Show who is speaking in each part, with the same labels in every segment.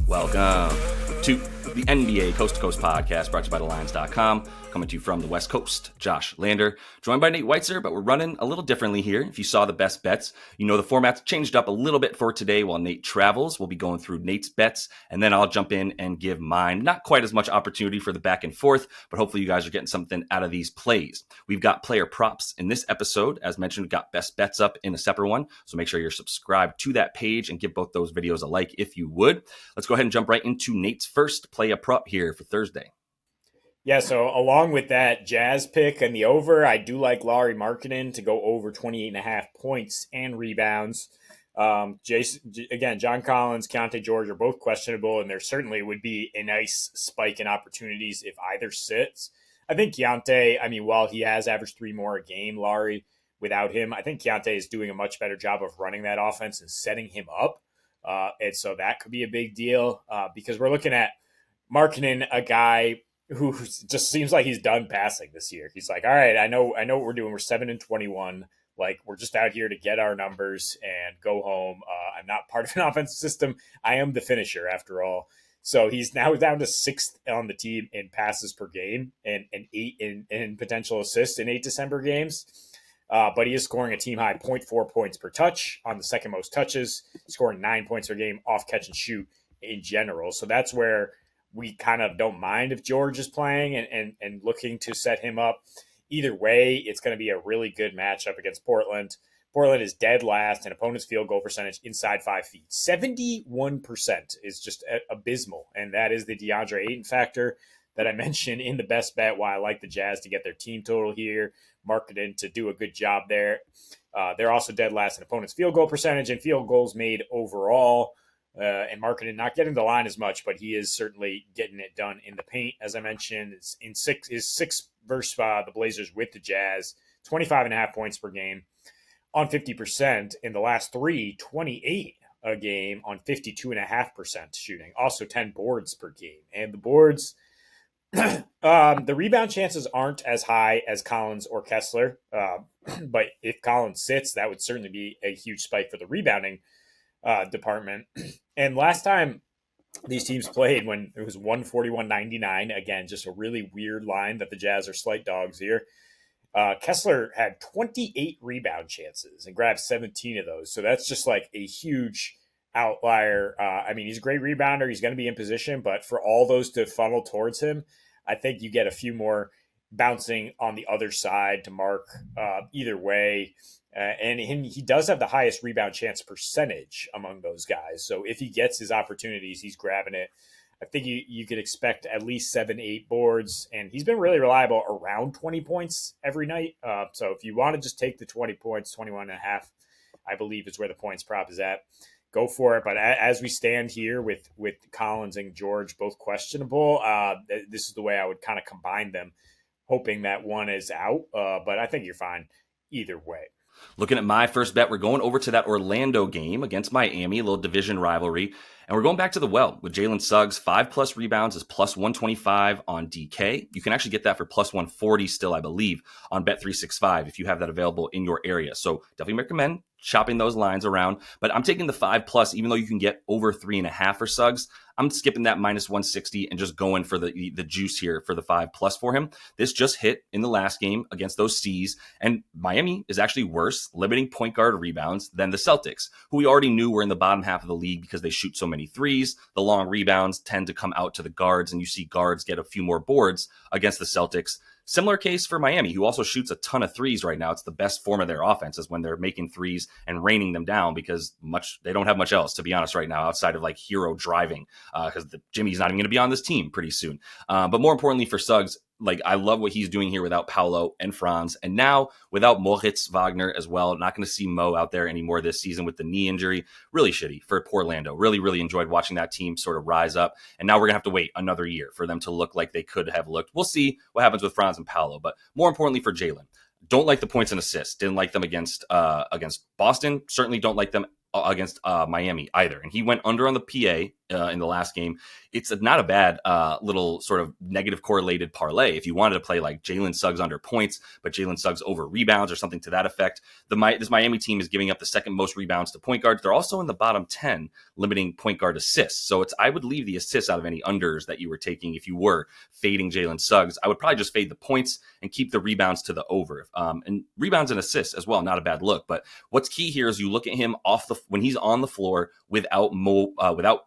Speaker 1: Welcome to the NBA Coast to Coast podcast brought to you by TheLines.com. Coming to you from the West Coast, Josh Lander, joined by Nate Weitzer, but we're running a little differently here. If you saw the best bets, you know the format's changed up a little bit for today while Nate travels. We'll be going through Nate's bets, and then I'll jump in and give mine. Not quite as much opportunity for the back and forth, but hopefully you guys are getting something out of these plays. We've got player props in this episode. As mentioned, we've got best bets up in a separate one, so make sure you're subscribed to that page and give both those videos a like if you would. Let's go ahead and jump right into Nate's first play a prop here for Thursday.
Speaker 2: Yeah, so along with that Jazz pick and the over, I do like Lauri Markkanen to go over 28.5 points and rebounds. John Collins, Keontae George are both questionable, and there certainly would be a nice spike in opportunities if either sits. I think Keontae, while he has averaged 3 more a game, Lauri, without him, I think Keontae is doing a much better job of running that offense and setting him up. And so that could be a big deal because we're looking at Markkanen, a guy who just seems like he's done passing this year. He's like, all right, I know what we're doing. We're 7-21. Like, we're just out here to get our numbers and go home. I'm not part of an offensive system. I am the finisher after all. So he's now down to 6th on the team in passes per game and 8 in potential assists in 8 December games. But he is scoring a team high 0.4 points per touch on the second most touches, scoring 9 points per game off catch and shoot in general. So that's where we kind of don't mind if George is playing and looking to set him up. Either way, it's going to be a really good matchup against Portland. Portland is dead last in opponent's field goal percentage inside 5 feet. 71% is just abysmal, and that is the DeAndre Ayton factor that I mentioned in the best bet, why I like the Jazz to get their team total here, Markkanen to do a good job there. They're also dead last in opponent's field goal percentage and field goals made overall. And Markkanen not getting the line as much, but he is certainly getting it done in the paint. As I mentioned, it's in six versus the Blazers with the Jazz, 25.5 points per game on 50%. In the last 28 a game on 52.5% shooting. Also 10 boards per game. And the boards, the rebound chances aren't as high as Collins or Kessler. But if Collins sits, that would certainly be a huge spike for the rebounding department. And last time these teams played, when it was 141-99, again, just a really weird line that the Jazz are slight dogs here. Kessler had 28 rebound chances and grabbed 17 of those. So that's just like a huge outlier. He's a great rebounder. He's going to be in position, but for all those to funnel towards him, I think you get a few more bouncing on the other side to mark either way. And he does have the highest rebound chance percentage among those guys. So if he gets his opportunities, he's grabbing it. I think you could expect at least 7-8 boards. And he's been really reliable around 20 points every night. So if you want to just take the 20 points, 21.5, I believe is where the points prop is at. Go for it. But as we stand here with Collins and George both questionable, this is the way I would kind of combine them, hoping that one is out. But I think you're fine either way.
Speaker 1: Looking at my first bet, we're going over to that Orlando game against Miami, a little division rivalry. And we're going back to the well with Jalen Suggs. 5+ rebounds is plus 125 on DK. You can actually get that for plus 140 still, I believe, on Bet365 if you have that available in your area. So definitely recommend shopping those lines around. But I'm taking the 5+, even though you can get over 3.5 for Suggs. I'm skipping that minus 160 and just going for the juice here for the 5+ for him. This just hit in the last game against those C's, and Miami is actually worse limiting point guard rebounds than the Celtics, who we already knew were in the bottom half of the league because they shoot so many threes. The long rebounds tend to come out to the guards, and you see guards get a few more boards against the Celtics. Similar case for Miami, who also shoots a ton of threes right now. It's the best form of their offense is when they're making threes and raining them down because they don't have much else, to be honest, right now, outside of like hero driving because Jimmy's not even going to be on this team pretty soon. But more importantly for Suggs, like I love what he's doing here without Paolo and Franz, and now without Moritz Wagner as well. Not going to see Mo out there anymore this season with the knee injury. Really shitty for Orlando. Really, really enjoyed watching that team sort of rise up, and now we're going to have to wait another year for them to look like they could have looked. We'll see what happens with Franz and Paolo, but more importantly for Jalen, don't like the points and assists. Didn't like them against Boston. Certainly don't like them against Miami either. And he went under on the PA in the last game. It's not a bad little sort of negative correlated parlay if you wanted to play like Jalen Suggs under points, but Jalen Suggs over rebounds or something to that effect. This Miami team is giving up the second most rebounds to point guards. They're also in the bottom 10, limiting point guard assists. So I would leave the assists out of any unders that you were taking if you were fading Jalen Suggs. I would probably just fade the points and keep the rebounds to the over. And rebounds and assists as well, not a bad look. But what's key here is you look at him when he's on the floor without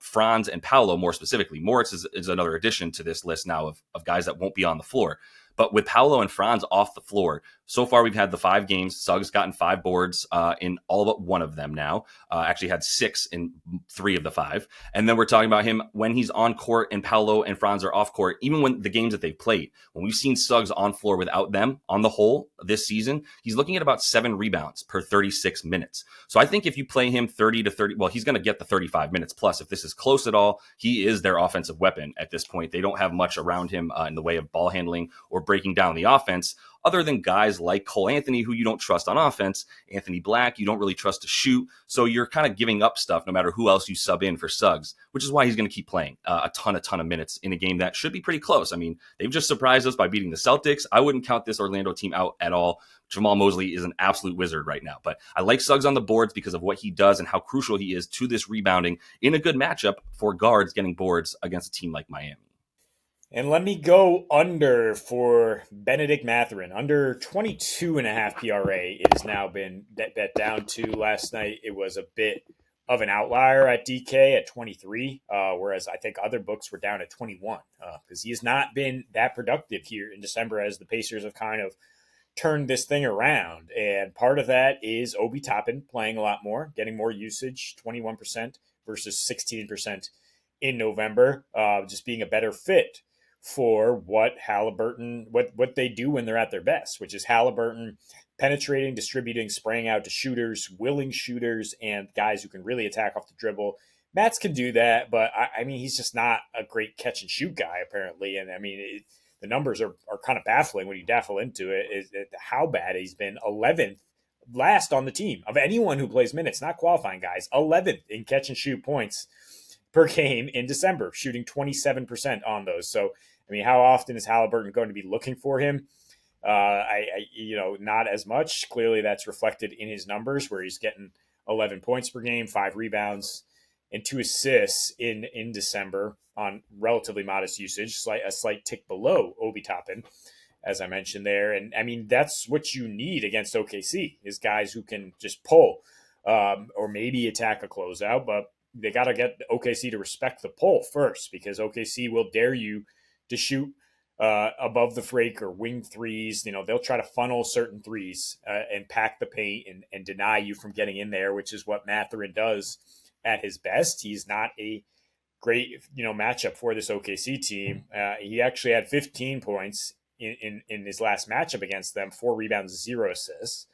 Speaker 1: Franz and Paolo more specifically. Moritz is another addition to this list now of guys that won't be on the floor. But with Paolo and Franz off the floor, so far we've had the 5 games. Suggs gotten 5 boards in all but one of them now. Actually had 6 in 3 of the 5. And then we're talking about him when he's on court and Paolo and Franz are off court, even when the games that they've played. When we've seen Suggs on floor without them on the whole this season, he's looking at about 7 rebounds per 36 minutes. So I think if you play him 30 to 30, well, he's going to get the 35 minutes plus. If this is close at all, he is their offensive weapon at this point. They don't have much around him in the way of ball handling or breaking down the offense, other than guys like Cole Anthony, who you don't trust on offense, Anthony Black, you don't really trust to shoot. So you're kind of giving up stuff no matter who else you sub in for Suggs, which is why he's going to keep playing a ton of minutes in a game that should be pretty close. I mean, they've just surprised us by beating the Celtics. I wouldn't count this Orlando team out at all. Jamal Mosley is an absolute wizard right now, but I like Suggs on the boards because of what he does and how crucial he is to this rebounding in a good matchup for guards getting boards against a team like Miami.
Speaker 2: And let me go under for Benedict Mathurin, under 22.5 PRA. It has now been bet down to. Last night, it was a bit of an outlier at DK at 23, whereas I think other books were down at 21 because he has not been that productive here in December as the Pacers have kind of turned this thing around. And part of that is Obi Toppin playing a lot more, getting more usage, 21% versus 16% in November, just being a better fit for what Halliburton, what they do when they're at their best, which is Halliburton penetrating, distributing, spraying out to shooters, willing shooters, and guys who can really attack off the dribble. Mats can do that, but I mean, he's just not a great catch and shoot guy, apparently. And I mean, the numbers are kind of baffling when you daffle into it, is how bad he's been. 11th, last on the team of anyone who plays minutes, not qualifying guys, 11th in catch and shoot points per game in December, shooting 27% on those. So, I mean, how often is Halliburton going to be looking for him? Not as much. Clearly, that's reflected in his numbers, where he's getting 11 points per game, 5 rebounds, and 2 assists in December on relatively modest usage, a slight tick below Obi Toppin, as I mentioned there. And I mean, that's what you need against OKC, is guys who can just pull or maybe attack a closeout, but they got to get OKC to respect the pull first, because OKC will dare you to shoot above the frake or wing threes. You know, they'll try to funnel certain threes and pack the paint and deny you from getting in there, which is what Mathurin does at his best. He's not a great, matchup for this OKC team. He actually had 15 points in his last matchup against them, 4 rebounds, 0 assists.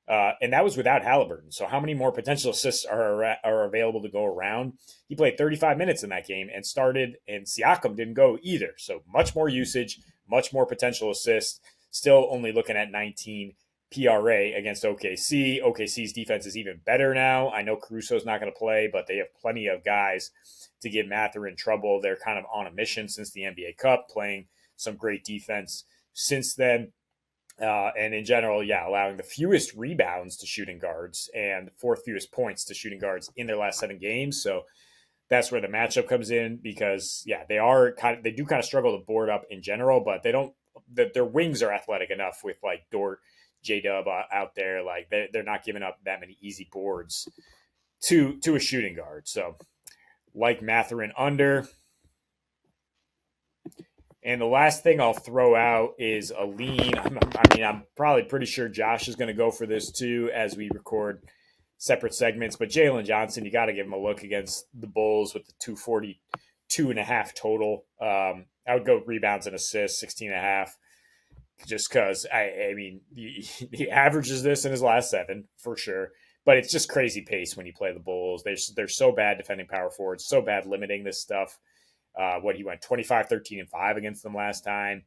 Speaker 2: And that was without Halliburton. So how many more potential assists are available to go around? He played 35 minutes in that game and started, and Siakam didn't go either. So much more usage, much more potential assists, still only looking at 19 PRA against OKC. OKC's defense is even better now. I know Caruso's not going to play, but they have plenty of guys to give Mathurin trouble. They're kind of on a mission since the NBA Cup, playing some great defense since then. And in general, allowing the fewest rebounds to shooting guards and 4th fewest points to shooting guards in their last 7 games. So that's where the matchup comes in, because they do kind of struggle to board up in general, but their wings are athletic enough with like Dort, J-Dub out there. Like they're not giving up that many easy boards to a shooting guard. So like Mathurin under. And the last thing I'll throw out is a lean. I'm probably pretty sure Josh is going to go for this too as we record separate segments. But Jalen Johnson, you got to give him a look against the Bulls with the 242.5 total. I would go rebounds and assists, 16.5. Just because, he averages this in his last 7 for sure. But it's just crazy pace when you play the Bulls. They're so bad defending power forwards, so bad limiting this stuff. He went 25, 13, and 5 against them last time.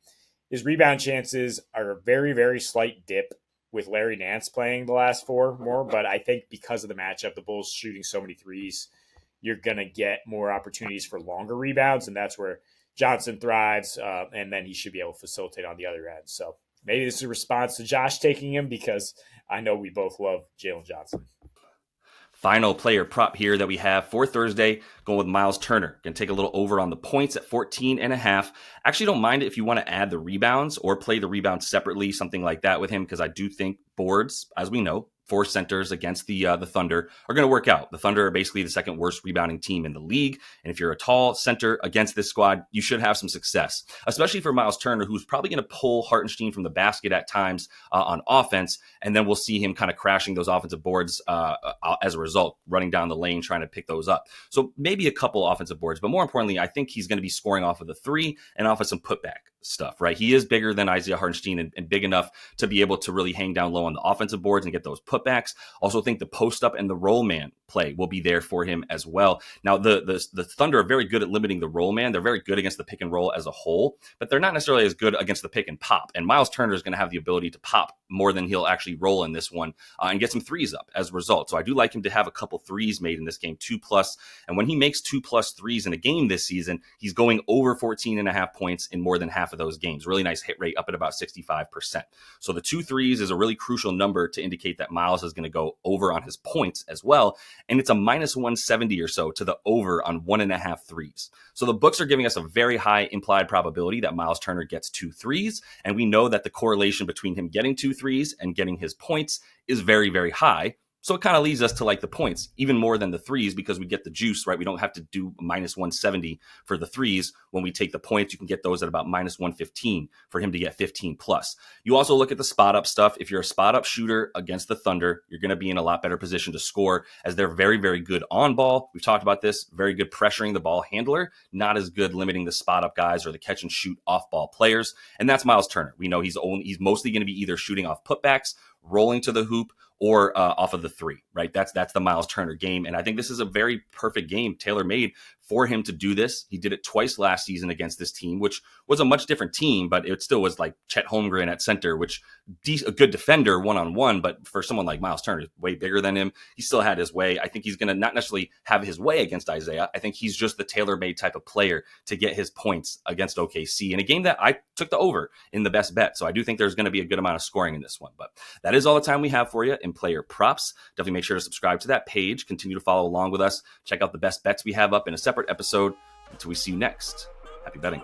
Speaker 2: His rebound chances are a very, very slight dip with Larry Nance playing the last 4 more. But I think because of the matchup, the Bulls shooting so many threes, you're going to get more opportunities for longer rebounds, and that's where Johnson thrives, and then he should be able to facilitate on the other end. So maybe this is a response to Josh taking him because I know we both love Jalen Johnson.
Speaker 1: Final player prop here that we have for Thursday, going with Miles Turner. Going to take a little over on the points at 14.5. Actually, don't mind it if you want to add the rebounds or play the rebounds separately, something like that with him, because I do think boards, as we know, 4 centers against the Thunder are going to work out. The Thunder are basically the second worst rebounding team in the league. And if you're a tall center against this squad, you should have some success, especially for Miles Turner, who's probably going to pull Hartenstein from the basket at times on offense. And then we'll see him kind of crashing those offensive boards as a result, running down the lane, trying to pick those up. So maybe a couple offensive boards, but more importantly, I think he's going to be scoring off of the 3 and off of some putback stuff, right? He is bigger than Isaiah Hartenstein and big enough to be able to really hang down low on the offensive boards and get those putbacks. Also think the post up and the roll man play will be there for him as well. Now, the Thunder are very good at limiting the roll man. They're very good against the pick and roll as a whole, but they're not necessarily as good against the pick and pop. And Miles Turner is going to have the ability to pop more than he'll actually roll in this one and get some threes up as a result. So I do like him to have a couple threes made in this game, 2+. And when he makes 2+ threes in a game this season, he's going over 14.5 points in more than half of those games. Really nice hit rate up at about 65%. So the 2 threes is a really crucial number to indicate that Miles is going to go over on his points as well. And it's a -170 or so to the over on 1.5 threes. So the books are giving us a very high implied probability that Miles Turner gets 2 threes. And we know that the correlation between him getting 2 threes and getting his points is very, very high. So it kind of leads us to like the points even more than the threes because we get the juice, right? We don't have to do -170 for the threes. When we take the points, you can get those at about -115 for him to get 15+. You also look at the spot up stuff. If you're a spot up shooter against the Thunder, you're going to be in a lot better position to score as they're very, very good on ball. We've talked about this, very good pressuring the ball handler, not as good limiting the spot up guys or the catch and shoot off ball players. And that's Miles Turner. We know he's mostly going to be either shooting off putbacks, rolling to the hoop, or off of the 3, right? That's the Miles Turner game. And I think this is a very perfect game, tailor-made for him to do this. He did it twice last season against this team, which was a much different team, but it still was like Chet Holmgren at center, which a good defender one-on-one, but for someone like Miles Turner, way bigger than him, he still had his way. I think he's going to not necessarily have his way against Isaiah. I think he's just the tailor-made type of player to get his points against OKC in a game that I took the over in the best bet. So I do think there's going to be a good amount of scoring in this one, but that is all the time we have for you in player props. Definitely make sure to subscribe to that page. Continue to follow along with us. Check out the best bets we have up in a separate episode. Until we see you next, happy betting.